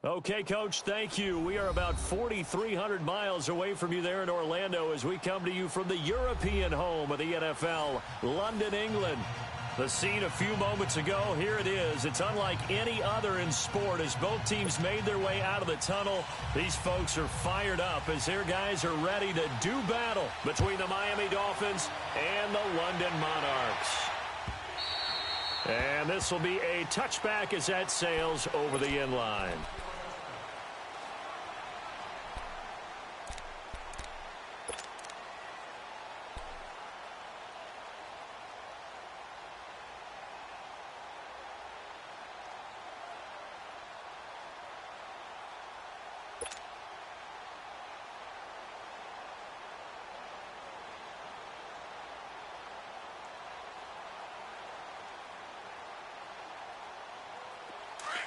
Okay, Coach, thank you. We are about 4,300 miles away from you there in Orlando as we come to you from the European home of the NFL, London, England. The scene a few moments ago, here it is. It's unlike any other in sport as both teams made their way out of the tunnel. These folks are fired up as their guys are ready to do battle between the Miami Dolphins and the London Monarchs. And this will be a touchback as that sails over the end line.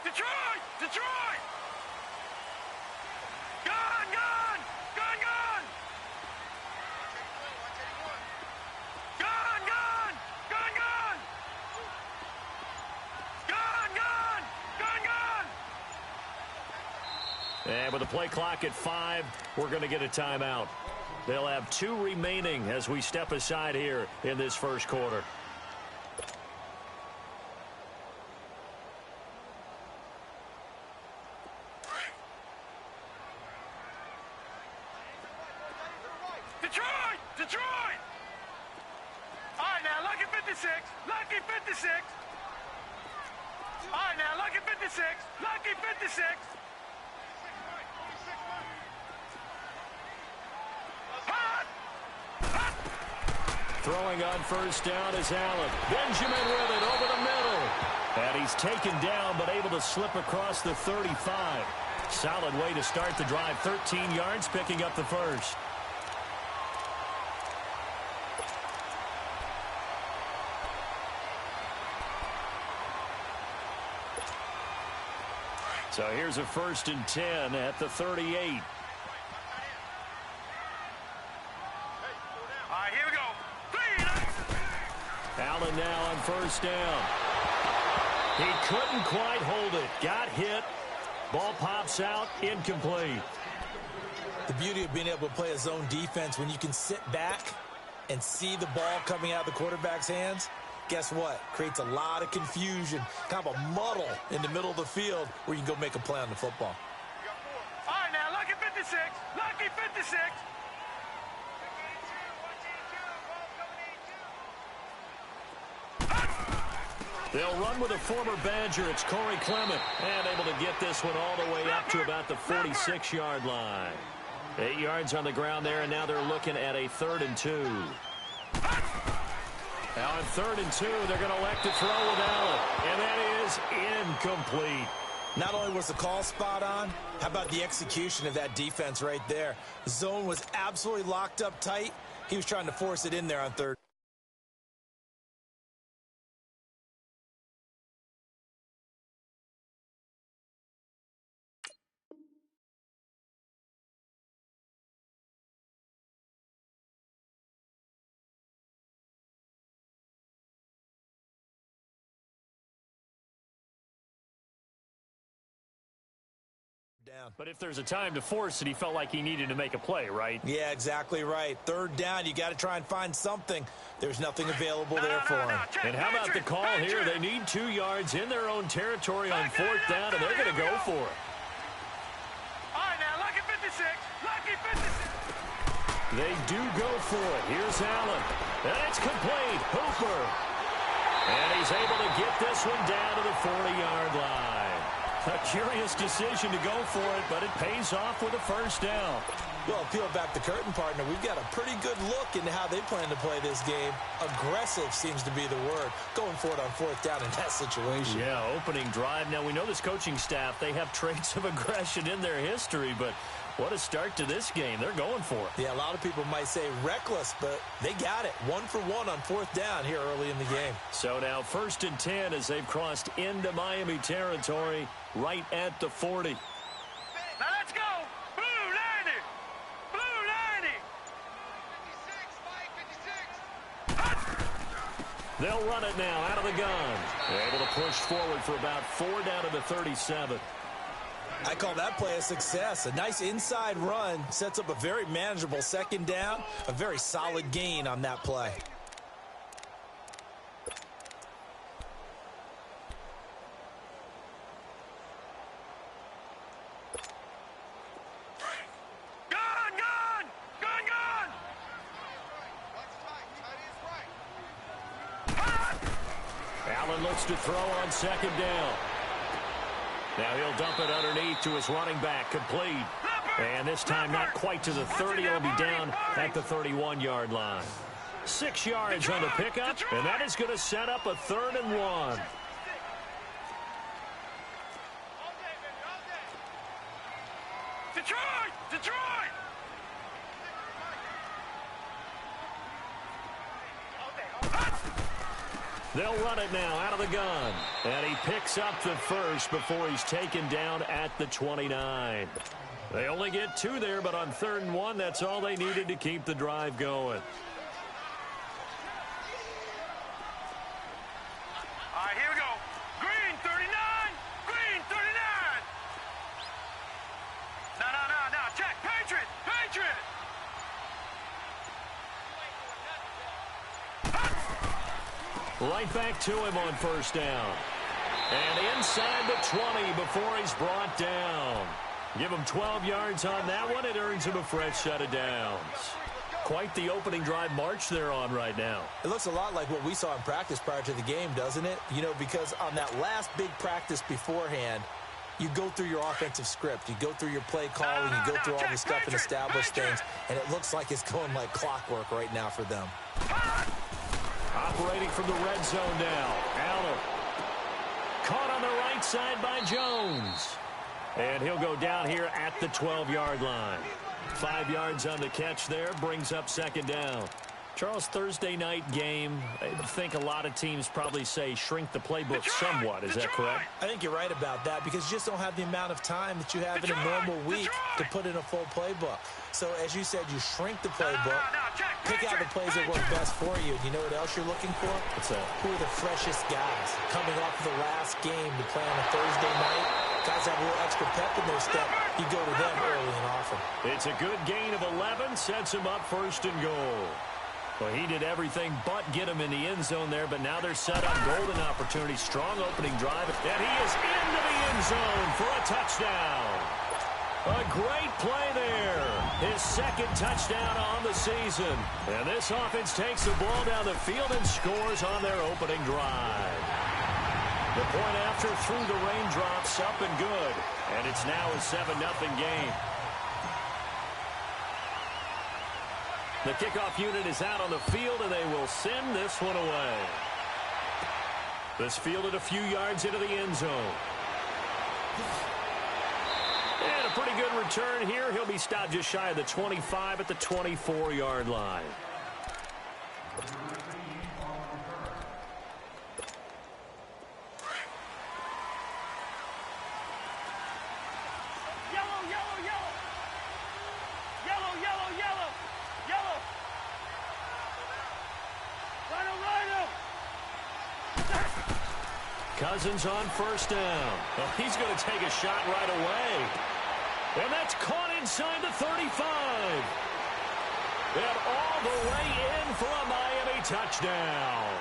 Detroit! Detroit! Gone! Gone! Gone! Gone! Gone! Gone! Gone! Gone! Gone! Gone! Gone! Gone! And with the play clock at 5, we're going to get a timeout. They'll have 2 remaining as we step aside here in this first quarter. Detroit! Detroit! All right, now, lucky 56. Lucky 56. All right, now, lucky 56. Lucky 56. Hot! Hot! Throwing on first down is Allen. Benjamin with it over the middle. And he's taken down but able to slip across the 35. Solid way to start the drive. 13 yards, picking up the first. So here's a 1st and 10 at the 38. All right, here we go. Allen now on first down. He couldn't quite hold it. Got hit. Ball pops out. Incomplete. The beauty of being able to play a zone defense when you can sit back and see the ball coming out of the quarterback's hands, guess what? Creates a lot of confusion, kind of a muddle in the middle of the field where you can go make a play on the football. All right, now, lucky 56. Lucky 56. They'll run with a former Badger. It's Corey Clement. And able to get this one all the way up to about the 46-yard line. 8 yards on the ground there, and now they're looking at a 3rd and 2. Now on 3rd and 2, they're going to elect to throw with Allen. And that is incomplete. Not only was the call spot on, how about the execution of that defense right there? The zone was absolutely locked up tight. He was trying to force it in there on 3rd. Down. But if there's a time to force it, he felt like he needed to make a play, right? Yeah, exactly right. 3rd down, you got to try and find something. There's nothing available there for him. And how about the call here? They need 2 yards in their own territory on 4th down, and they're going to go for it. All right, now, lucky 56. Lucky 56. They do go for it. Here's Allen. And it's complete. Hooper. And he's able to get this one down to the 40-yard line. A curious decision to go for it, but it pays off with a 1st down. Well, peel back the curtain, partner. We've got a pretty good look into how they plan to play this game. Aggressive seems to be the word. Going for it on 4th down in that situation. Yeah, opening drive. Now, we know this coaching staff, they have traits of aggression in their history, but what a start to this game. They're going for it. Yeah, a lot of people might say reckless, but they got it. 1 for 1 on 4th down here early in the game. So now 1st and 10 as they've crossed into Miami territory right at the 40. Now let's go. Blue 90. Blue 90. 56, They'll run it now out of the gun. They're able to push forward for about 4 down to the 37. I call that play a success. A nice inside run sets up a very manageable second down, a very solid gain on that play. Allen looks to throw on second down. Now he'll dump it underneath to his running back, complete. And this time not quite to the 30. He'll be down at the 31-yard line. 6 yards on the pickup, and that is going to set up a 3rd and 1. Detroit! They'll run it now out of the gun. And he picks up the first before he's taken down at the 29. They only get 2 there, but on 3rd and 1, that's all they needed to keep the drive going. All right, here we go. Green 39. Green 39. No. Check. Patriot. Right back to him on 1st down. And inside the 20 before he's brought down. Give him 12 yards on that one. It earns him a fresh set of downs. Quite the opening drive march they're on right now. It looks a lot like what we saw in practice prior to the game, doesn't it? You know, because on that last big practice beforehand, you go through your offensive script. You go through your play calling. You go through all the stuff and establish things. And it looks like it's going like clockwork right now for them. Operating from the red zone now. Allen. Caught on the right side by Jones. And he'll go down here at the 12-yard line. 5 yards on the catch there. Brings up 2nd down. Charles, Thursday night game, I think a lot of teams probably say shrink the playbook somewhat. Is that correct? I think you're right about that because you just don't have the amount of time that you have in a normal week to put in a full playbook. So, as you said, you shrink the playbook, pick out the plays that work best for you. And you know what else you're looking for? What's that? Who are the freshest guys coming off of the last game to play on a Thursday night? Guys have a little extra pep in their step. You go to them early and often. It's a good gain of 11. Sets him up 1st and goal. Well, he did everything but get him in the end zone there, but now they're set up golden opportunity. Strong opening drive, and he is into the end zone for a touchdown. A great play there. His 2nd touchdown on the season. And this offense takes the ball down the field and scores on their opening drive. The point after through the raindrops, up and good. And it's now a 7-0 game. The kickoff unit is out on the field, and they will send this one away. This fielded a few yards into the end zone. And a pretty good return here. He'll be stopped just shy of the 25 at the 24-yard line. Cousins on 1st down. Well, he's going to take a shot right away. And that's caught inside the 35. And all the way in for a Miami touchdown.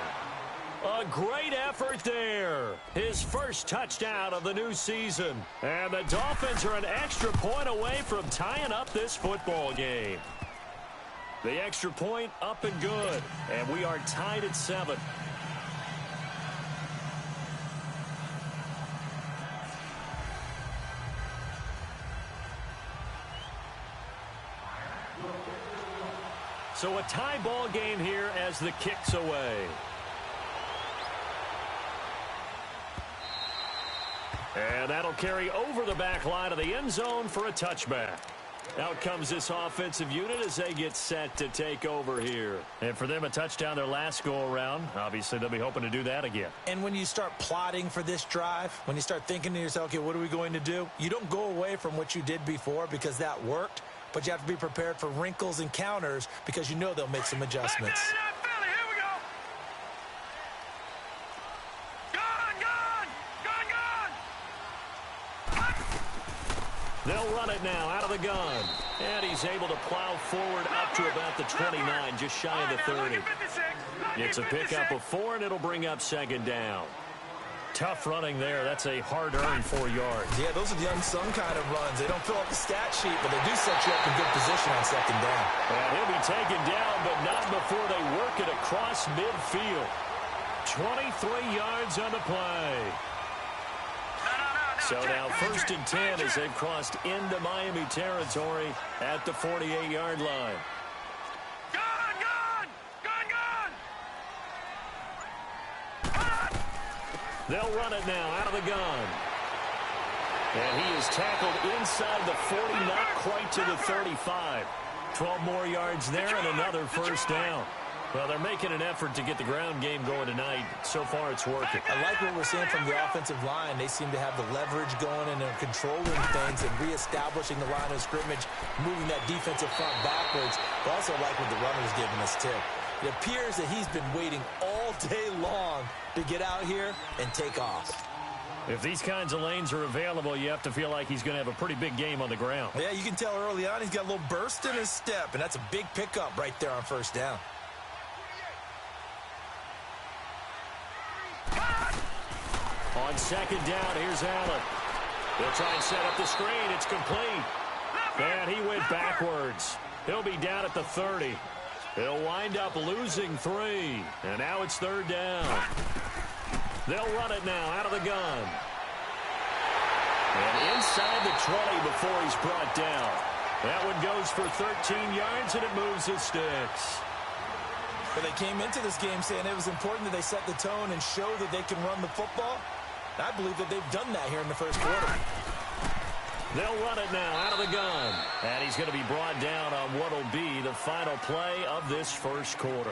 A great effort there. His first touchdown of the new season. And the Dolphins are an extra point away from tying up this football game. The extra point up and good. And we are tied at 7. So a tie ball game here as the kick's away. And that'll carry over the back line of the end zone for a touchback. Out comes this offensive unit as they get set to take over here. And for them, a touchdown their last go-around. Obviously, they'll be hoping to do that again. And when you start plotting for this drive, when you start thinking to yourself, okay, what are we going to do? You don't go away from what you did before because that worked. But you have to be prepared for wrinkles and counters because you know they'll make some adjustments. They'll run it now out of the gun. And he's able to plow forward up to about the 29, just shy of the 30. It's a pickup of 4, and it'll bring up second down. Tough running there. That's a hard-earned 4 yards. Yeah, those are the unsung kind of runs. They don't fill up the stat sheet, but they do set you up in good position on second down. And he'll be taken down, but not before they work it across midfield. 23 yards on the play. So now 1st and 10 as they've crossed into Miami territory at the 48-yard line. They'll run it now out of the gun. And he is tackled inside the 40, not quite to the 35. 12 more yards there and another first down. Well, they're making an effort to get the ground game going tonight. So far, it's working. I like what we're seeing from the offensive line. They seem to have the leverage going and they're controlling things and reestablishing the line of scrimmage, moving that defensive front backwards. But also like what the runner's giving us, too. It appears that he's been waiting all day long to get out here and take off. If these kinds of lanes are available, you have to feel like he's going to have a pretty big game on the ground. Yeah, you can tell early on he's got a little burst in his step, and that's a big pickup right there on first down. On second down, here's Allen. They'll try and set up the screen. It's complete. And he went backwards. He'll be down at the 30. They'll wind up losing 3. And now it's third down. They'll run it now out of the gun. And inside the 20 before he's brought down. That one goes for 13 yards, and it moves the sticks. But they came into this game saying it was important that they set the tone and show that they can run the football. I believe that they've done that here in the first quarter. They'll run it now out of the gun. And he's going to be brought down on what will be the final play of this first quarter.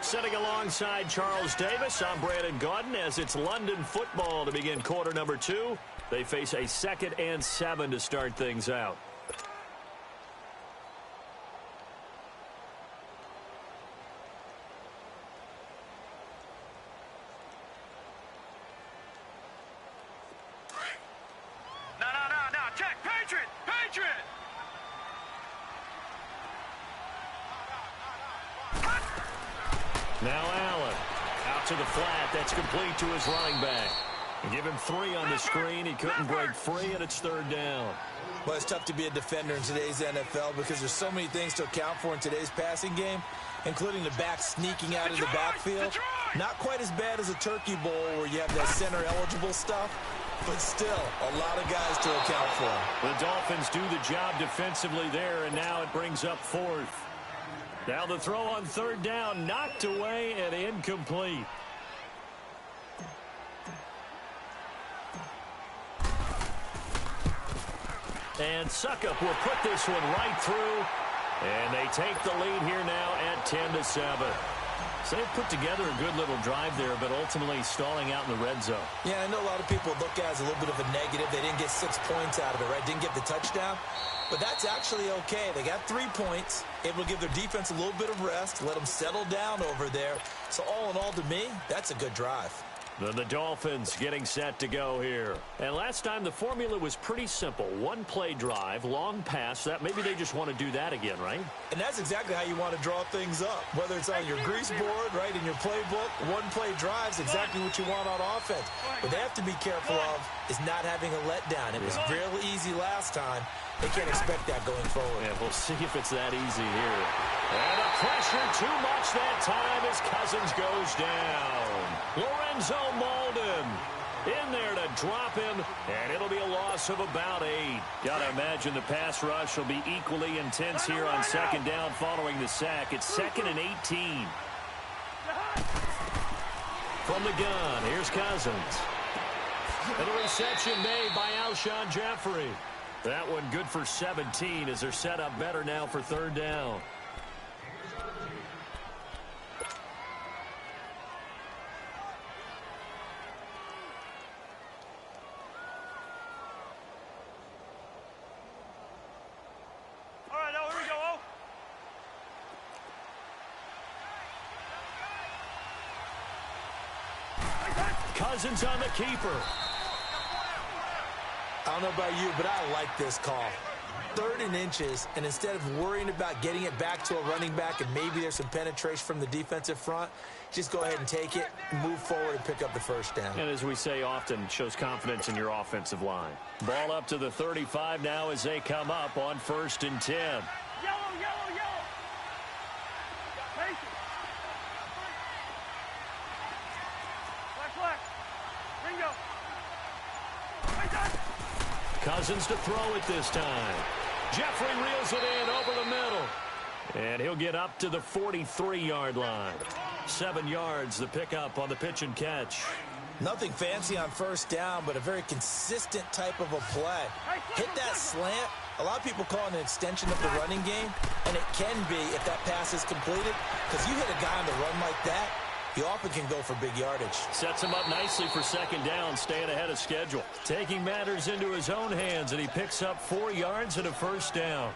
Sitting alongside Charles Davis, I'm Brandon Gaudin as it's London football to begin quarter number 2. They face a 2nd and 7 to start things out. Check, Patriot! Now Allen out to the flat. That's complete to his running back. Give him 3 on the screen. He couldn't break free, and it's third down. Well, it's tough to be a defender in today's NFL because there's so many things to account for in today's passing game, including the back sneaking out of the backfield. Not quite as bad as a turkey bowl where you have that center-eligible stuff, but still a lot of guys to account for. The Dolphins do the job defensively there, and now it brings up 4th. Now the throw on third down, knocked away and incomplete. And Suckup will put this one right through, and they take the lead here now at 10-7. So they've put together a good little drive there, but ultimately stalling out in the red zone. Yeah, I know a lot of people look at it as a little bit of a negative. They didn't get 6 points out of it, right? Didn't get the touchdown. But that's actually okay. They got 3 points, able to give their defense a little bit of rest, let them settle down over there. So all in all, to me, that's a good drive. Then the Dolphins getting set to go here. And last time the formula was pretty simple. 1-play drive, long pass. That maybe they just want to do that again, right? And that's exactly how you want to draw things up. Whether it's on your grease board, right, in your playbook, 1-play drive is exactly what you want on offense. What they have to be careful of is not having a letdown. It was real easy last time. They can't expect that going forward. Yeah, we'll see if it's that easy here. And the pressure too much that time as Cousins goes down. Lorenzo Malden in there to drop him, and it'll be a loss of about 8. Gotta imagine the pass rush will be equally intense here on second down following the sack. It's 2nd and 18. From the gun, here's Cousins. And the reception made by Alshon Jeffrey. That one good for 17 as they're set up better now for third down. All right, now here we go. Cousins on the keeper. I don't know about you, but I like this call. 3rd and inches, and instead of worrying about getting it back to a running back and maybe there's some penetration from the defensive front, just go ahead and take it, move forward, and pick up the first down. And as we say often, shows confidence in your offensive line. Ball up to the 35 now as they come up on 1st and 10. Yellow, yellow, yellow. Patient. Flex. Bingo. Right side. Cousins to throw it this time. Jeffrey reels it in over the middle. And he'll get up to the 43-yard line. 7 yards, the pickup on the pitch and catch. Nothing fancy on 1st down, but a very consistent type of a play. Hit that slant. A lot of people call it an extension of the running game, and it can be if that pass is completed, because you hit a guy on the run like that, he often can go for big yardage. Sets him up nicely for 2nd down, staying ahead of schedule. Taking matters into his own hands, and he picks up 4 yards and a 1st down.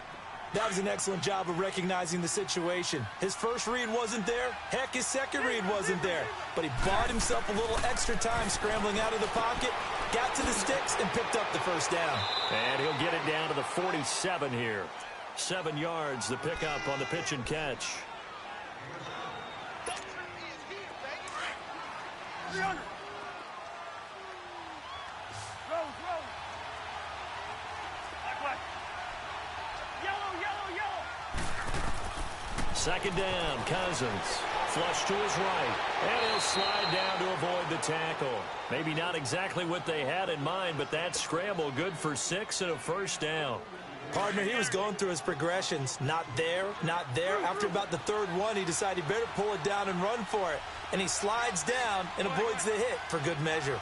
That was an excellent job of recognizing the situation. His first read wasn't there. Heck, his second read wasn't there. But he bought himself a little extra time scrambling out of the pocket, got to the sticks, and picked up the 1st down. And he'll get it down to the 47 here. 7 yards, the pickup on the pitch and catch. 300. Rose. Black. Yellow. 2nd down, Cousins. Flush to his right. And he'll slide down to avoid the tackle. Maybe not exactly what they had in mind, but that scramble good for 6 and a 1st down. Partner, he was going through his progressions. Not there. After about the 3rd one, he decided he better pull it down and run for it. And he slides down and avoids the hit for good measure.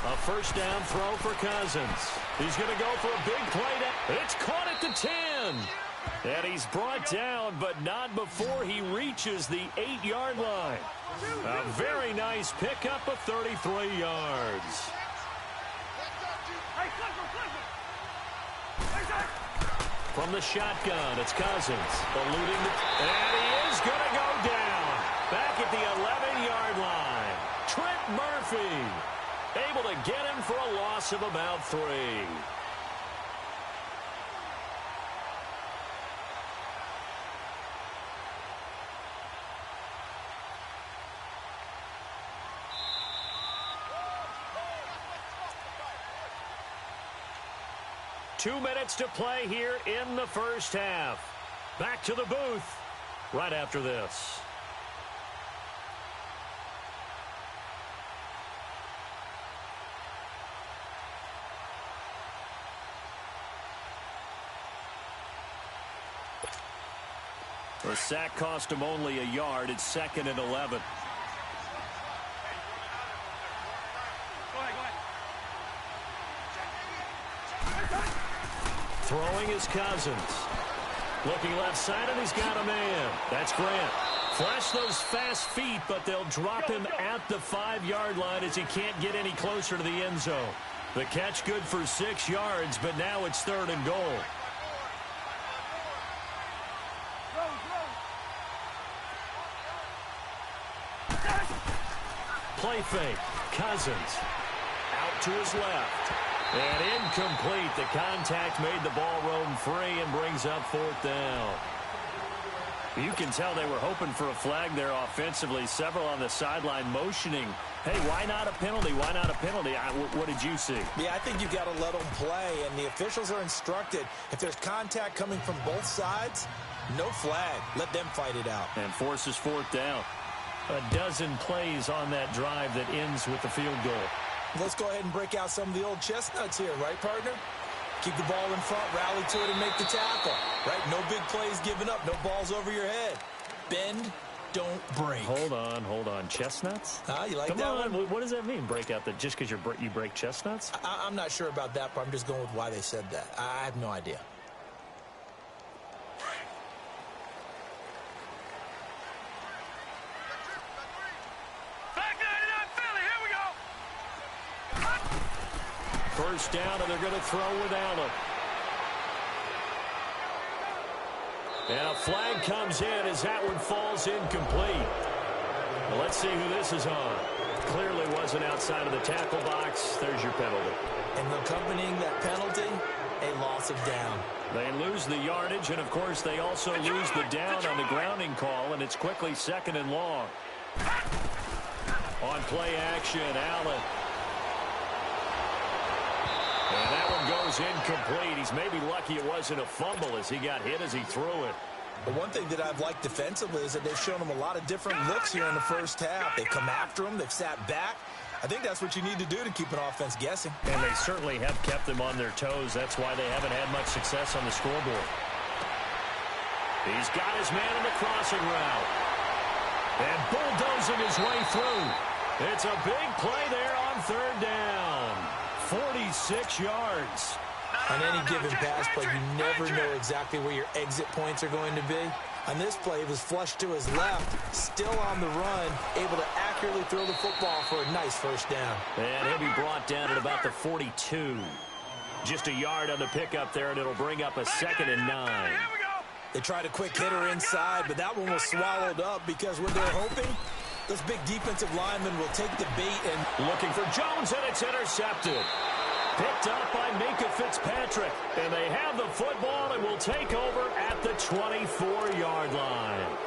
A 1st down throw for Cousins. He's going to go for a big play. It's caught at the 10. And he's brought down, but not before he reaches the 8-yard line. A very nice pickup of 33 yards. From the shotgun, it's Cousins. Eluding and he is going to go down. Back at the 11-yard line. Trent Murphy able to get him for a loss of about 3. Two minutes to play here in the 1st half. Back to the booth right after this. The sack cost him only a yard. It's 2nd and 11. Throwing is Cousins. Looking left side, and he's got a man. That's Grant. Flash those fast feet, but they'll drop him at the 5-yard line as he can't get any closer to the end zone. The catch good for 6 yards, but now it's 3rd and goal. Play fake. Cousins out to his left. And incomplete. The contact made the ball roam free and brings up 4th down. You can tell they were hoping for a flag there offensively. Several on the sideline motioning. Hey, why not a penalty? Why not a penalty? What did you see? Yeah, I think you've got to let them play, and the officials are instructed. If there's contact coming from both sides, no flag. Let them fight it out. And forces 4th down. A dozen plays on that drive that ends with the field goal. Let's go ahead and break out some of the old chestnuts here, right, partner? Keep the ball in front, rally to it, and make the tackle. Right? No big plays given up. No balls over your head. Bend, don't break. Hold on. Chestnuts? You like Come that on. one? What does that mean, break out? Just because you break chestnuts? I'm not sure about that, but I'm just going with why they said that. I have no idea. First down, and they're going to throw with Allen. And a flag comes in as that one falls incomplete. Well, let's see who this is on. Clearly wasn't outside of the tackle box. There's your penalty. And accompanying that penalty, a loss of down. They lose the yardage, and, of course, they also lose the down on the grounding call, and it's quickly 2nd and long. On play action, Allen. And that one goes incomplete. He's maybe lucky it wasn't a fumble as he got hit as he threw it. The one thing that I've liked defensively is that they've shown him a lot of different looks here in the first half. They come after him. They've sat back. I think that's what you need to do to keep an offense guessing. And they certainly have kept them on their toes. That's why they haven't had much success on the scoreboard. He's got his man in the crossing route. And bulldozing his way through. It's a big play there on 3rd down. 46 yards. On any given pass play, you never know exactly where your exit points are going to be. On this play, it was flushed to his left, still on the run, able to accurately throw the football for a nice 1st down. And he'll be brought down at about the 42. Just a yard on the pickup there, and it'll bring up a 2nd and 9. They tried a quick hitter inside, but that one was swallowed up because what they're hoping, those big defensive linemen will take the bait and looking for Jones, and it's intercepted. Picked up by Minka Fitzpatrick. And they have the football and will take over at the 24-yard line.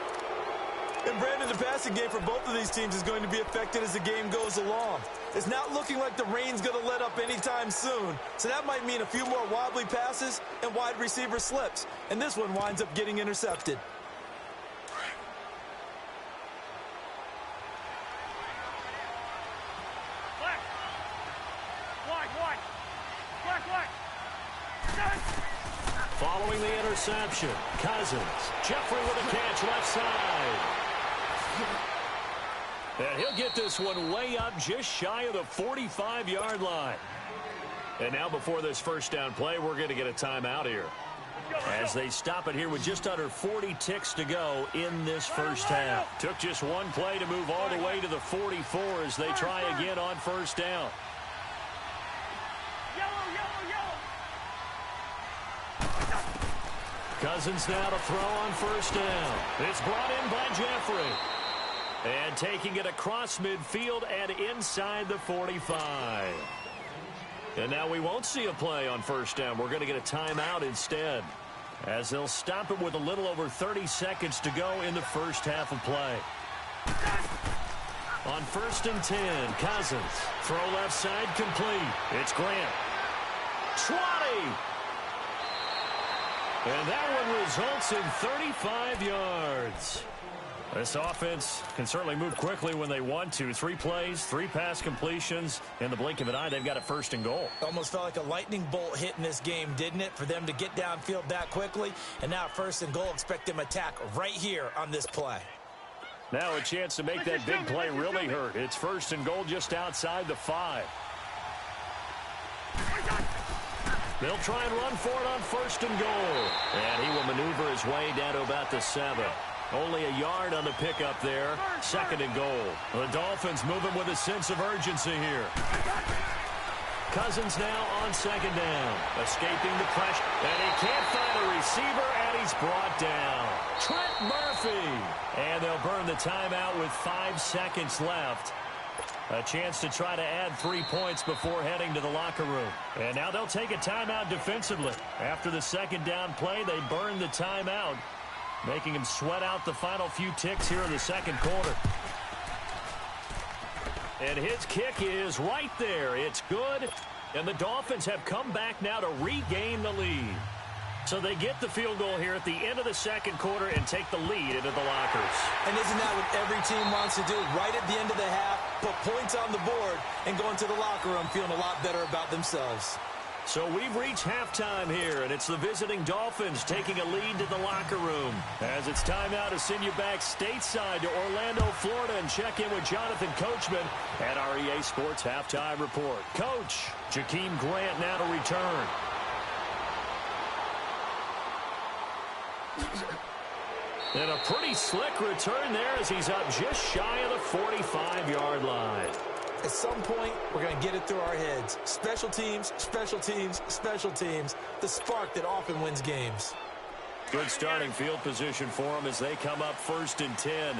And, Brandon, the passing game for both of these teams is going to be affected as the game goes along. It's not looking like the rain's going to let up anytime soon. So that might mean a few more wobbly passes and wide receiver slips. And this one winds up getting intercepted. Following the interception, Cousins. Jeffrey with a catch left side. And he'll get this one way up just shy of the 45-yard line. And now before this 1st down play, we're going to get a timeout here. As they stop it here with just under 40 ticks to go in this 1st half. Took just one play to move all the way to the 44 as they try again on 1st down. Cousins now to throw on 1st down. It's brought in by Jeffrey. And taking it across midfield and inside the 45. And now we won't see a play on 1st down. We're going to get a timeout instead, as they'll stop it with a little over 30 seconds to go in the 1st half of play. On 1st and 10, Cousins. Throw left side complete. It's Grant. 20. And that one results in 35 yards. This offense can certainly move quickly when they want to. 3 plays, 3 pass completions. In the blink of an eye, they've got it 1st and goal. Almost felt like a lightning bolt hit in this game, didn't it? For them to get downfield that quickly. And now 1st and goal, expect them to attack right here on this play. Now a chance to make that big play really hurt. It's 1st and goal just outside the 5. They'll try and run for it on 1st and goal. And he will maneuver his way down to about the 7. Only a yard on the pickup there. 2nd and goal. The Dolphins moving with a sense of urgency here. Cousins now on 2nd down. Escaping the pressure. And he can't find a receiver, and he's brought down. Trent Murphy. And they'll burn the timeout with 5 seconds left. A chance to try to add 3 points before heading to the locker room. And now they'll take a timeout defensively. After the 2nd down play, they burn the timeout, making him sweat out the final few ticks here in the 2nd quarter. And his kick is right there. It's good. And the Dolphins have come back now to regain the lead. So they get the field goal here at the end of the 2nd quarter and take the lead into the lockers. And isn't that what every team wants to do? Right at the end of the half, put points on the board and go into the locker room feeling a lot better about themselves. So we've reached halftime here, and it's the visiting Dolphins taking a lead to the locker room. As it's time now to send you back stateside to Orlando, Florida, and check in with Jonathan Coachman at our EA Sports Halftime Report. Coach, Jakeem Grant now to return. And a pretty slick return there as he's up just shy of the 45-yard line. At some point, we're going to get it through our heads. Special teams, special teams, special teams. The spark that often wins games. Good starting field position for them as they come up 1st and 10.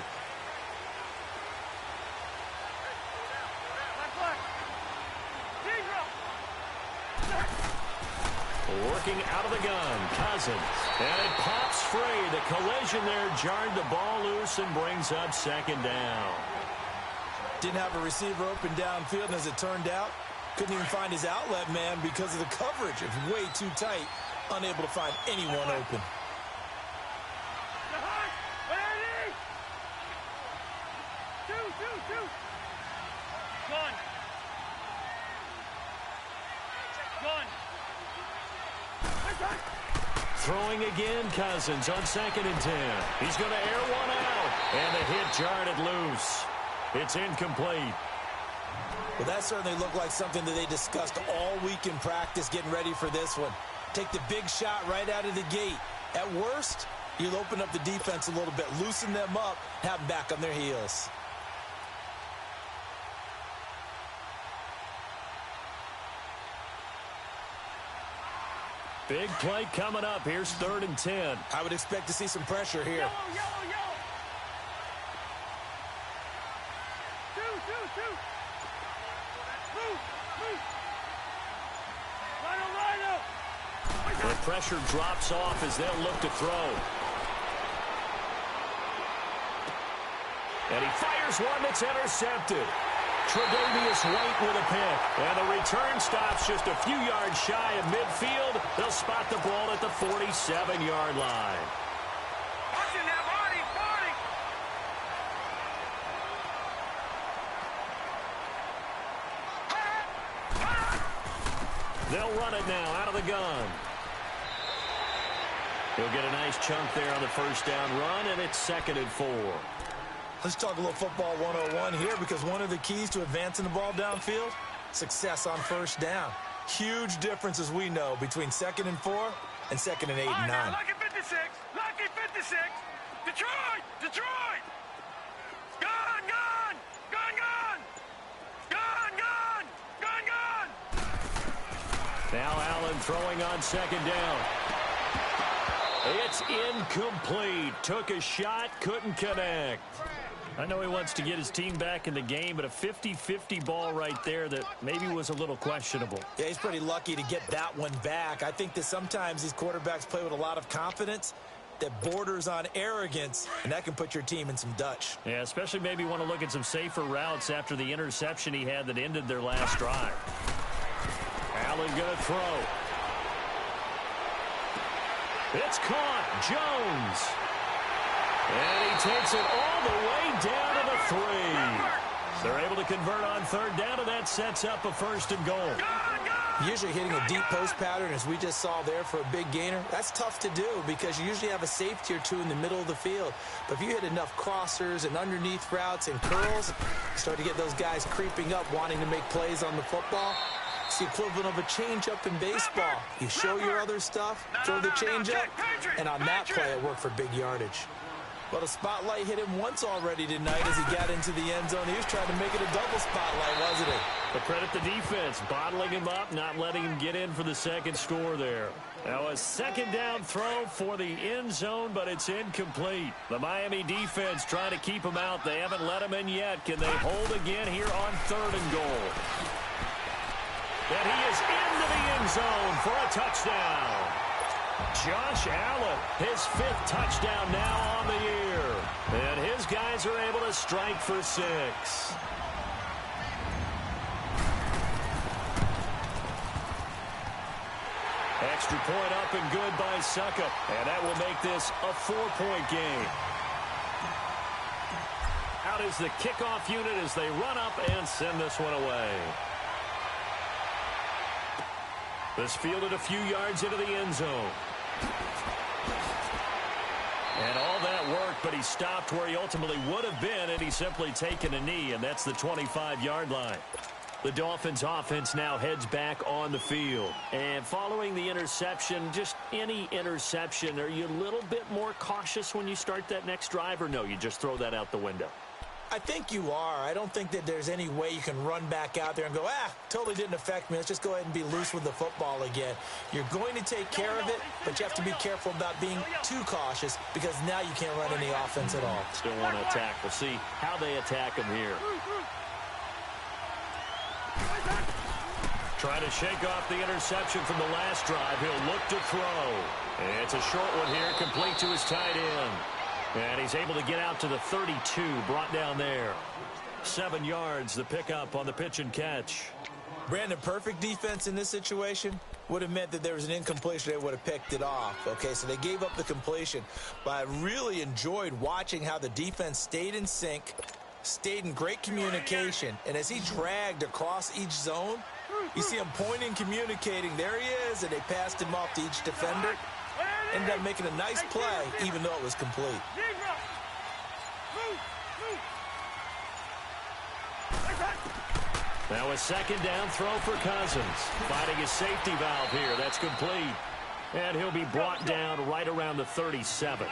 Working out of the gun, Cousins. And it pops free. The collision there jarred the ball loose and brings up second down. Didn't have a receiver open downfield, and as it turned out, couldn't even find his outlet man because of the coverage. It was way too tight, unable to find anyone open. Throwing again, Cousins on 2nd and 10. He's going to air one out, and the hit jarred it loose. It's incomplete. Well, that certainly looked like something that they discussed all week in practice getting ready for this one. Take the big shot right out of the gate. At worst, you'll open up the defense a little bit, loosen them up, have them back on their heels. Big play coming up. Here's 3rd and 10. I would expect to see some pressure here. Yellow. Two. Move. Rhino. The pressure drops off as they'll look to throw. And he fires one that's intercepted. Tre'Davious White with a pick. And the return stops just a few yards shy of midfield. They'll spot the ball at the 47-yard line. Watching that body. They'll run it now out of the gun. He'll get a nice chunk there on the first down run, and it's 2nd and 4. Let's talk a little football 101 here, because one of the keys to advancing the ball downfield, success on first down. Huge difference, as we know, between 2nd and 4 and 2nd and 8 and 9. Lucky 56. Detroit. Gun. Now Allen throwing on 2nd down. It's incomplete. Took a shot, couldn't connect. I know he wants to get his team back in the game, but a 50-50 ball right there that maybe was a little questionable. Yeah, he's pretty lucky to get that one back. I think that sometimes these quarterbacks play with a lot of confidence that borders on arrogance, and that can put your team in some Dutch. Yeah, especially maybe want to look at some safer routes after the interception he had that ended their last drive. Allen going to throw. It's caught. Jones. And he takes it all the way down to the 3. They're able to convert on 3rd down, and that sets up a 1st and goal. Usually hitting a deep post pattern, as we just saw there for a big gainer, that's tough to do because you usually have a safety or two in the middle of the field. But if you hit enough crossers and underneath routes and curls, you start to get those guys creeping up, wanting to make plays on the football. It's the equivalent of a changeup in baseball. You show your other stuff, throw the changeup, and on that play it worked for big yardage. Well, the spotlight hit him once already tonight as he got into the end zone. He was trying to make it a double spotlight, wasn't he? But credit the defense, bottling him up, not letting him get in for the 2nd score there. Now a 2nd down throw for the end zone, but it's incomplete. The Miami defense trying to keep him out. They haven't let him in yet. Can they hold again here on 3rd and goal? And he is into the end zone for a touchdown. Josh Allen, his 5th touchdown now on the year. And his guys are able to strike for 6. Extra point up and good by Suckup. And that will make this a 4-point game. Out is the kickoff unit as they run up and send this one away. This fielded a few yards into the end zone. And all that worked, but he stopped where he ultimately would have been, and he's simply taken a knee, and that's the 25-yard line. The Dolphins offense now heads back on the field. And following the interception, just any interception, are you a little bit more cautious when you start that next drive, or no, you just throw that out the window? I think you are. I don't think that there's any way you can run back out there and go, totally didn't affect me. Let's just go ahead and be loose with the football again. You're going to take care of it, but you have to be careful about being too cautious because now you can't run any offense at all. Still want to attack. We'll see how they attack him here. Trying to shake off the interception from the last drive. He'll look to throw. And it's a short one here, complete to his tight end. And he's able to get out to the 32, brought down there. 7 yards, the pickup on the pitch and catch. Brandon, perfect defense in this situation would have meant that there was an incompletion. They would have picked it off. Okay, so they gave up the completion. But I really enjoyed watching how the defense stayed in sync, stayed in great communication. And as he dragged across each zone, you see him pointing, communicating. There he is, and they passed him off to each defender. Ended up making a nice play, even though it was complete. Now a second down throw for Cousins. Finding his safety valve here. That's complete. And he'll be brought down right around the 37.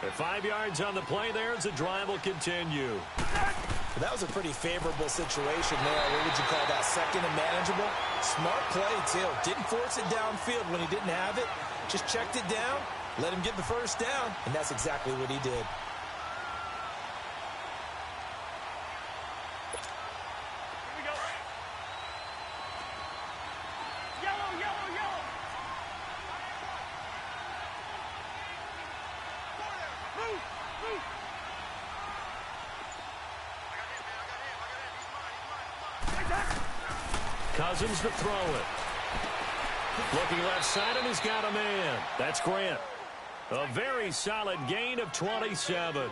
At 5 yards on the play there as the drive will continue. That was a pretty favorable situation there. What would you call that? Second and manageable? Smart play, too. Didn't force it downfield when he didn't have it. Just checked it down, let him get the first down, and that's exactly what he did. Cousins to throw it. Looking left side, and he's got a man. That's Grant. A very solid gain of 27.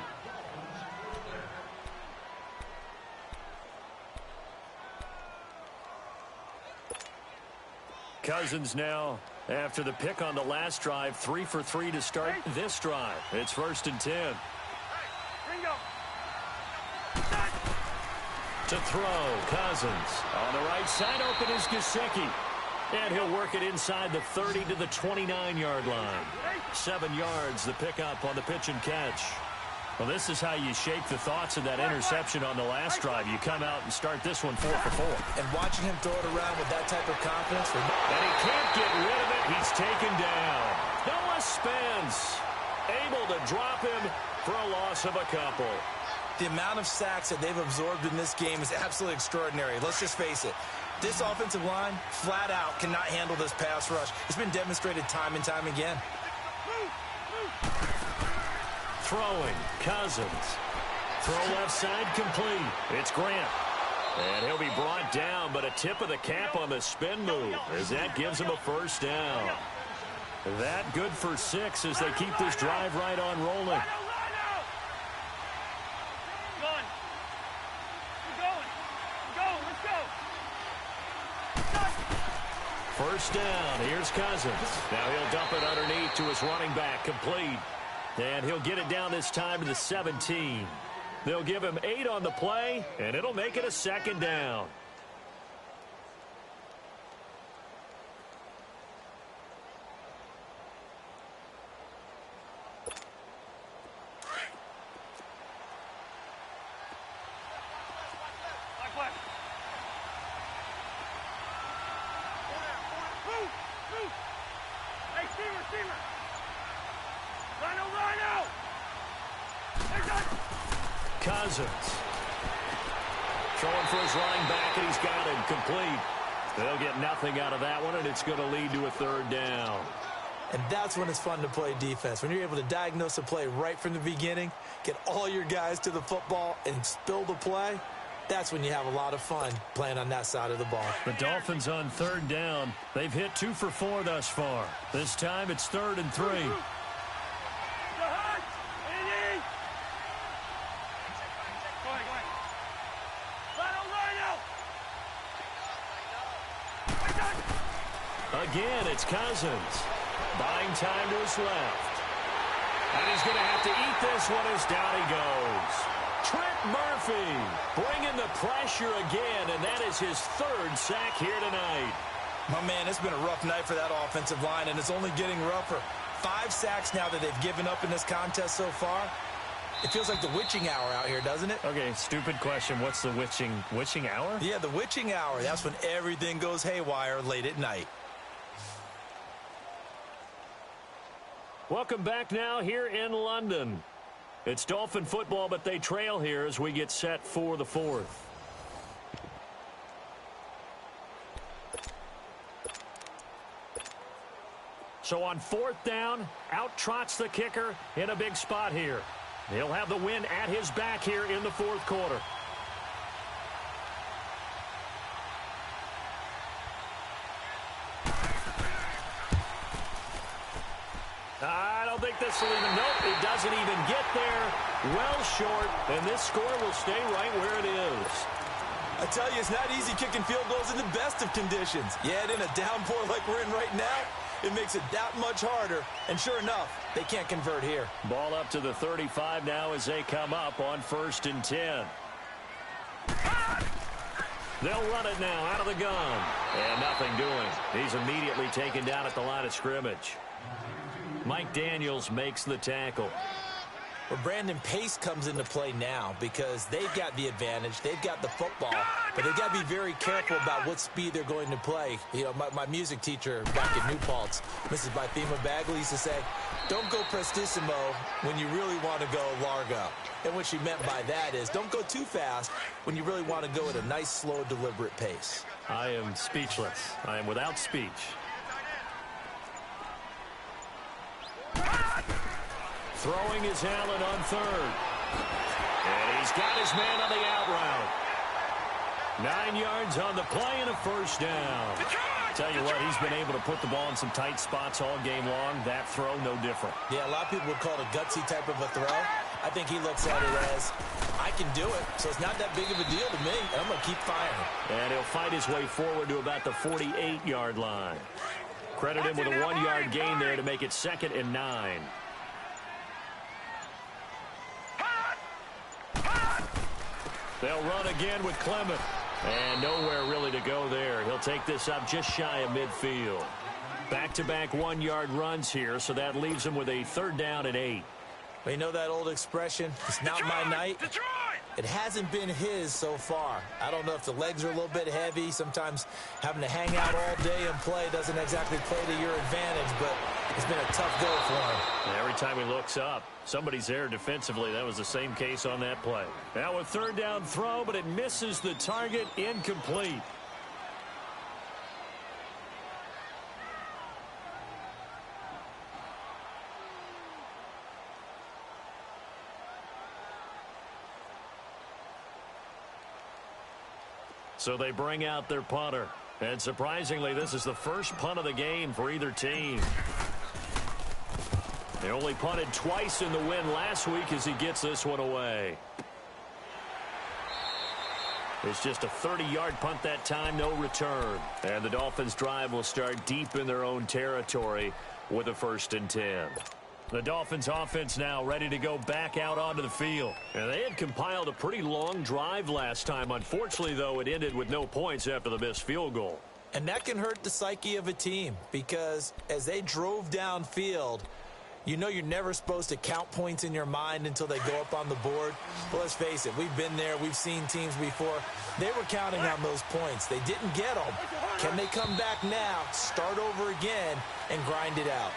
Cousins now, after the pick on the last drive, 3 for 3 to start this drive. It's 1st and 10. To throw, Cousins. On the right side, open is Gesicki. And he'll work it inside the 30 to the 29-yard line. 7 yards, the pickup on the pitch and catch. Well, this is how you shake the thoughts of that interception on the last drive. You come out and start this one 4 for 4. And watching him throw it around with that type of confidence. And he can't get rid of it. He's taken down. Noah Spence able to drop him for a loss of a couple. The amount of sacks that they've absorbed in this game is absolutely extraordinary. Let's just face it. This offensive line, flat out, cannot handle this pass rush. It's been demonstrated time and time again. Throwing, Cousins. Throw left side, complete. It's Grant. And he'll be brought down, but a tip of the cap on the spin move as that gives him a first down. That good for 6 as they keep this drive right on rolling. First down. Here's Cousins. Now he'll dump it underneath to his running back. Complete. And he'll get it down this time to the 17. They'll give him 8 on the play, and it'll make it a second down. Cousins. Throwing for his running back, and he's got him complete. They'll get nothing out of that one, and it's going to lead to a third down. And that's when it's fun to play defense. When you're able to diagnose a play right from the beginning, get all your guys to the football, and spill the play, that's when you have a lot of fun playing on that side of the ball. The Dolphins on third down. They've hit 2 for 4 thus far. This time it's 3rd and 3. Again, it's Cousins. Buying time to his left. And he's going to have to eat this one as down he goes. Trent Murphy bringing the pressure again, and that is his 3rd sack here tonight. My man, it's been a rough night for that offensive line, and it's only getting rougher. 5 sacks now that they've given up in this contest so far. It feels like the witching hour out here, doesn't it? Okay, stupid question. What's the witching hour? Yeah, the witching hour. That's when everything goes haywire late at night. Welcome back now here in London. It's Dolphin football, but they trail here as we get set for the 4th. So on fourth down, out trots the kicker in a big spot here. He'll have the win at his back here in the fourth quarter. I don't think this will even, nope, it doesn't even get there. Well short, and this score will stay right where it is. I tell you, it's not easy kicking field goals in the best of conditions. Yet in a downpour like we're in right now, it makes it that much harder. And sure enough, they can't convert here. Ball up to the 35 now as they come up on 1st and 10. They'll run it now out of the gun. And nothing doing. He's immediately taken down at the line of scrimmage. Mike Daniels makes the tackle. Well, Brandon, pace comes into play now because they've got the advantage. They've got the football, but they've got to be very careful about what speed they're going to play. You know, my music teacher back at New Paltz, Mrs. Bythema Bagley, used to say, don't go prestissimo when you really want to go largo. And what she meant by that is don't go too fast when you really want to go at a nice, slow, deliberate pace. I am speechless. I am without speech. Throwing is Allen on third. And he's got his man on the out route. 9 yards on the play and a first down. Tell you what, he's been able to put the ball in some tight spots all game long. That throw, no different. Yeah, a lot of people would call it a gutsy type of a throw. I think he looks at it as, I can do it, so it's not that big of a deal to me, and I'm going to keep firing. And he'll fight his way forward to about the 48-yard line. Credit him with a 1-yard gain there to make it 2nd and 9. They'll run again with Clement. And nowhere really to go there. He'll take this up just shy of midfield. Back-to-back 1-yard runs here, so that leaves him with a 3rd down and 8. Well, you know that old expression, it's not my night? It hasn't been his so far. I don't know if the legs are a little bit heavy. Sometimes having to hang out all day and play doesn't exactly play to your advantage, but it's been a tough go for him. And every time he looks up, somebody's there defensively. That was the same case on that play. Now a 3rd down throw, but it misses the target, incomplete. So they bring out their punter. And surprisingly, this is the first punt of the game for either team. They only punted twice in the win last week as he gets this one away. It's just a 30-yard punt that time, no return. And the Dolphins' drive will start deep in their own territory with a 1st and 10. The Dolphins offense now ready to go back out onto the field. And they had compiled a pretty long drive last time. Unfortunately, though, it ended with no points after the missed field goal. And that can hurt the psyche of a team because as they drove downfield, you know you're never supposed to count points in your mind until they go up on the board. But let's face it, we've been there. We've seen teams before. They were counting on those points. They didn't get them. Can they come back now, start over again, and grind it out?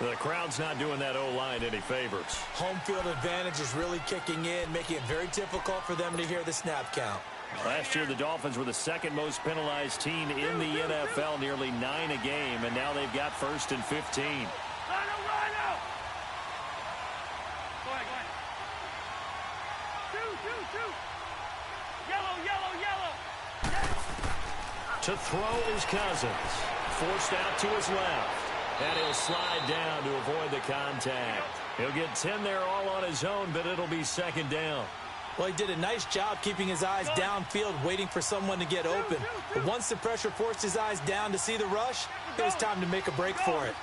The crowd's not doing that O-line any favors. Home field advantage is really kicking in, making it very difficult for them to hear the snap count. Last year, the Dolphins were the 2nd most penalized team in the NFL, nearly 9 a game, and now they've got 1st and 15. Rhino! Go ahead. Shoot! Yellow! To throw is Cousins. Forced out to his left. And he'll slide down to avoid the contact. He'll get 10 there all on his own, but it'll be 2nd down. Well, he did a nice job keeping his eyes downfield, waiting for someone to get open. But once the pressure forced his eyes down to see the rush, it was time to make a break for it.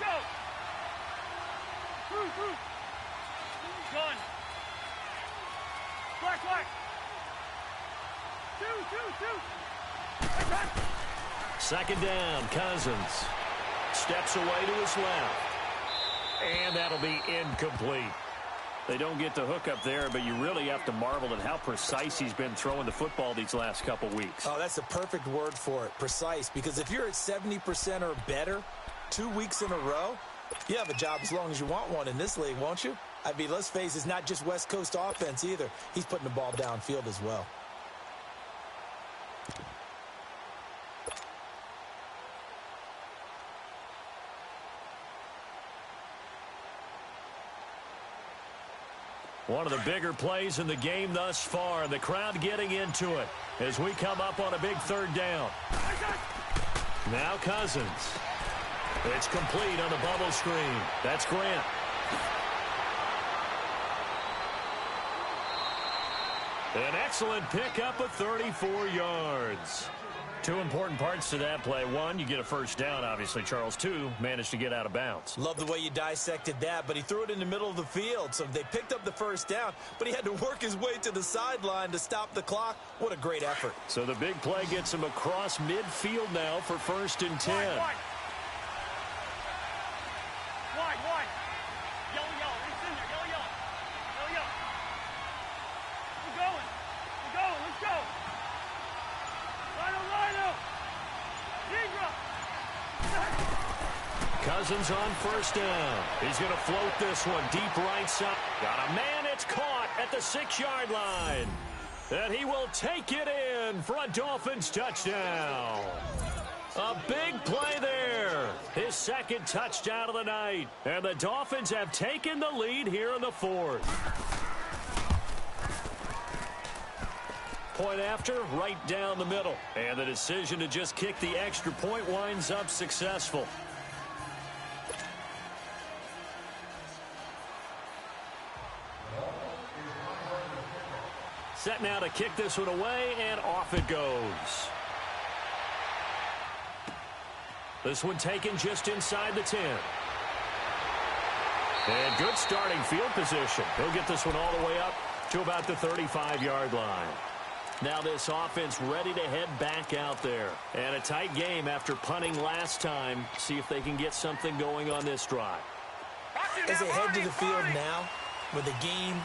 Second down, Cousins. Steps away to his left. And that'll be incomplete. They don't get the hook up there, but you really have to marvel at how precise he's been throwing the football these last couple weeks. Oh, that's the perfect word for it, precise. Because if you're at 70% or better 2 weeks in a row, you have a job as long as you want one in this league, won't you? I mean, let's face it, it's not just West Coast offense either. He's putting the ball downfield as well. One of the bigger plays in the game thus far. The crowd getting into it as we come up on a big third down. Now Cousins. It's complete on the bubble screen. That's Grant. An excellent pickup of 34 yards. Two important parts to that play. One, you get a first down, obviously, Charles. Two, managed to get out of bounds. Love the way you dissected that, but he threw it in the middle of the field. So they picked up the first down, but he had to work his way to the sideline to stop the clock. What a great effort. So the big play gets him across midfield now for 1st and 10. Wide. Yellow. It's in there. Yellow. We're going. Let's go. Lino. Cousins on first down. He's going to float this one deep right side. Got a man. It's caught at the 6-yard line. And he will take it in for a Dolphins touchdown. A big play there. His second touchdown of the night. And the Dolphins have taken the lead here in the 4th. Point after, right down the middle. And the decision to just kick the extra point winds up successful. Set now to kick this one away, and off it goes. This one taken just inside the 10. And good starting field position. He'll get this one all the way up to about the 35-yard line. Now this offense ready to head back out there. And a tight game after punting last time. See if they can get something going on this drive. As they head to the field now, with the game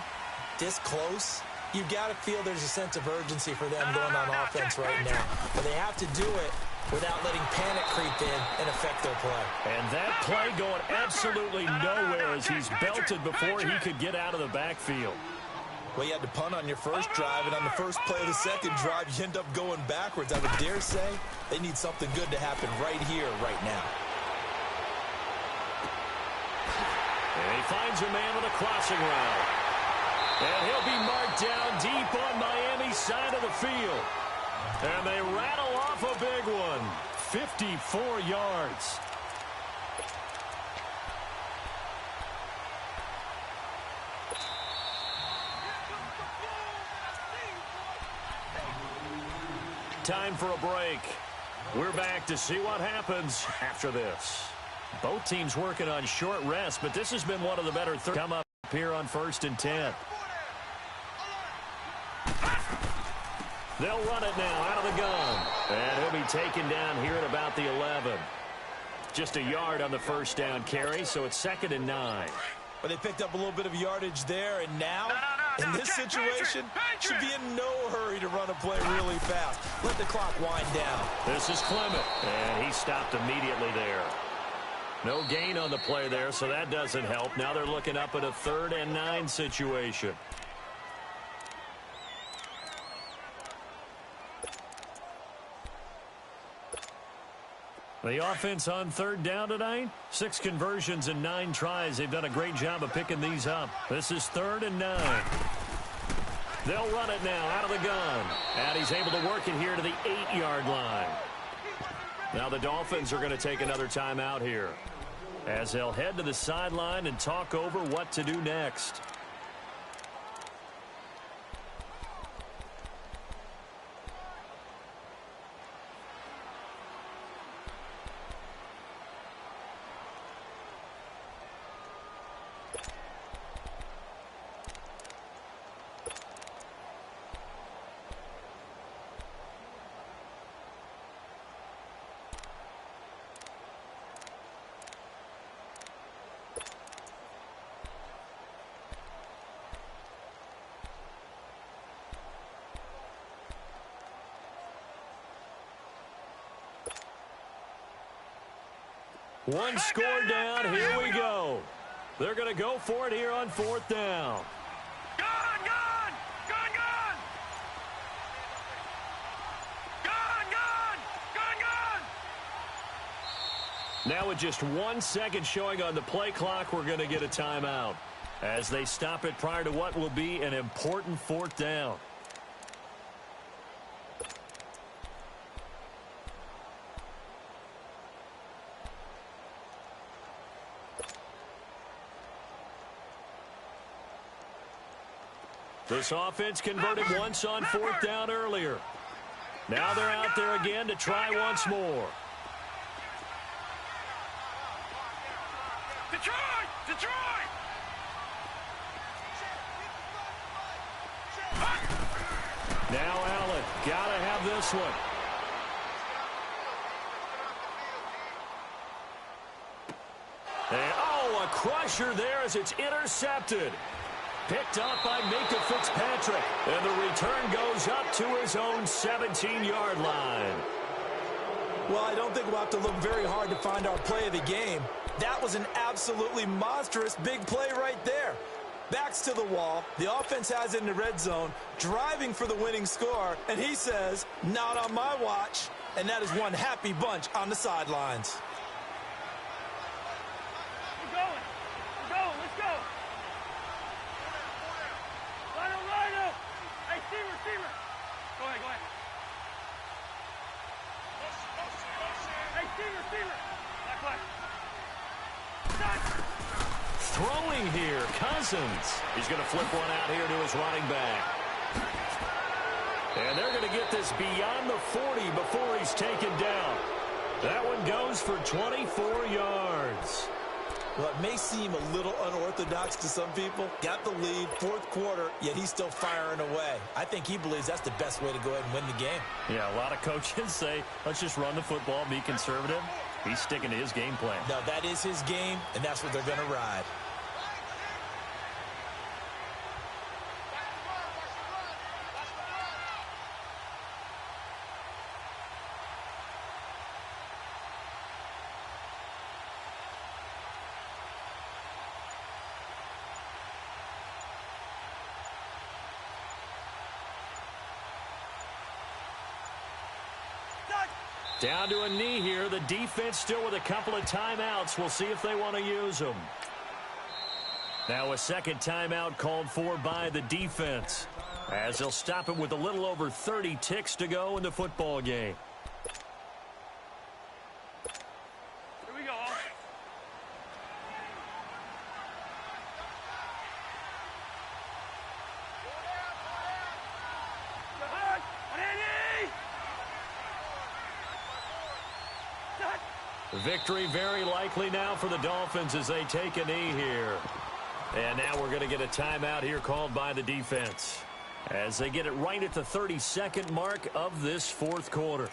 this close, you've got to feel there's a sense of urgency for them going on offense right now. But they have to do it without letting panic creep in and affect their play. And that play going absolutely nowhere as he's belted before he could get out of the backfield. Well, you had to punt on your first drive, and on the first play of the second drive, you end up going backwards. I would dare say they need something good to happen right here, right now. And he finds a man with a crossing route. And he'll be marked down deep on Miami's side of the field. And they rattle off a big one. 54 yards. Time for a break. We're back to see what happens after this. Both teams working on short rest, but this has been one of the better come up here on 1st and 10. They'll run it now out of the gun. And he'll be taken down here at about the 11. Just a yard on the first down carry, so it's 2nd and 9. But they picked up a little bit of yardage there, and now, in this situation, should be in no hurry to run a play really fast. Let the clock wind down. This is Clement, and he stopped immediately there. No gain on the play there, so that doesn't help. Now they're looking up at a 3rd and 9 situation. The offense on 3rd down tonight, 6 conversions and 9 tries. They've done a great job of picking these up. This is 3rd and 9. They'll run it now out of the gun. And he's able to work it here to the 8-yard line. Now the Dolphins are going to take another timeout here as they'll head to the sideline and talk over what to do next. One score down. Here we go. They're going to go for it here on 4th down. Gone! Now with just 1 second showing on the play clock, we're going to get a timeout. as they stop it prior to what will be an important fourth down. This offense converted once on fourth down earlier. Now they're out there again to try once more. Detroit! Detroit! Now Allen, gotta have this one. And, a crusher there as it's intercepted. Picked up by Minka Fitzpatrick. And the return goes up to his own 17-yard line. Well, I don't think we'll have to look very hard to find our play of the game. That was an absolutely monstrous big play right there. Backs to the wall. The offense has it in the red zone, driving for the winning score. And he says, not on my watch. And that is one happy bunch on the sidelines. We're going. We're going. Let's go. Rhino. Hey, receiver. Go ahead. Hey, receiver. Back. Throwing here, Cousins. He's going to flip one out here to his running back. And they're going to get this beyond the 40 before he's taken down. That one goes for 24 yards. Well, it may seem a little unorthodox to some people. Got the lead, fourth quarter, yet he's still firing away. I think he believes that's the best way to go ahead and win the game. Yeah, a lot of coaches say, let's just run the football, be conservative. He's sticking to his game plan. No, that is his game, and that's what they're going to ride. Down to a knee here. The defense still with a couple of timeouts. We'll see if they want to use them. Now a second timeout called for by the defense, as they'll stop it with a little over 30 ticks to go in the football game. Here we go. Victory very likely now for the Dolphins as they take a knee here. And now we're going to get a timeout here called by the defense as they get it right at the 32nd mark of this fourth quarter.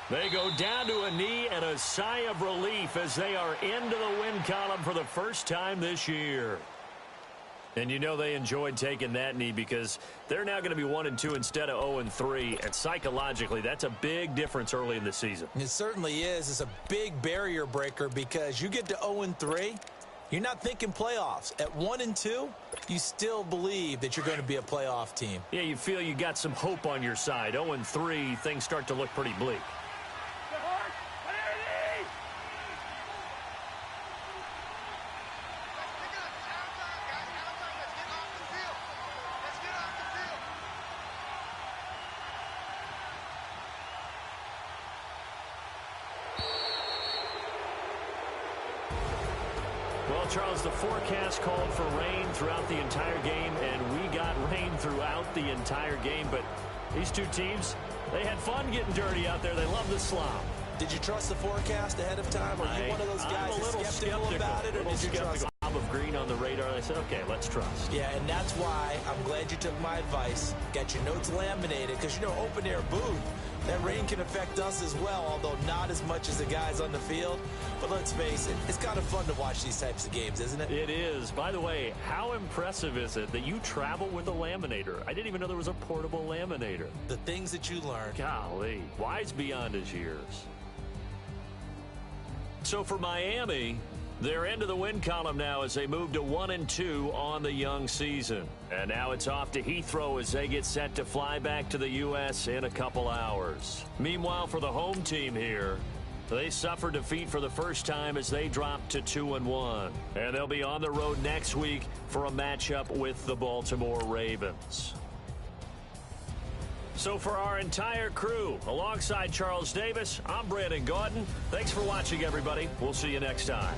They go down to a knee and a sigh of relief as they are into the win column for the first time this year. And you know they enjoyed taking that knee because they're now going to be 1-2 instead of 0-3. And psychologically, that's a big difference early in the season. It certainly is. It's a big barrier breaker because you get to 0-3, you're not thinking playoffs. At 1-2, you still believe that you're going to be a playoff team. Yeah, you feel you got some hope on your side. 0-3, things start to look pretty bleak. Well, Charles, the forecast called for rain throughout the entire game, and we got rain throughout the entire game. But these two teams, they had fun getting dirty out there. They love the slop. Did you trust the forecast ahead of time? Are you one of those guys that's skeptical about it, or did you trust? blob of green on the radar. I said, okay, let's trust. Yeah, and that's why I'm glad you took my advice. Got your notes laminated because, open air booth, that rain can affect us as well, although not as much as the guys on the field. But let's face it, it's kind of fun to watch these types of games, isn't it? It is. By the way, how impressive is it that you travel with a laminator? I didn't even know there was a portable laminator. The things that you learn. Golly, wise beyond his years. So for Miami, they're into the win column now as they move to 1-2 on the young season. And now it's off to Heathrow as they get set to fly back to the U.S. in a couple hours. Meanwhile, for the home team here, they suffered defeat for the first time as they dropped to 2-1. And they'll be on the road next week for a matchup with the Baltimore Ravens. So for our entire crew, alongside Charles Davis, I'm Brandon Gaudin. Thanks for watching, everybody. We'll see you next time.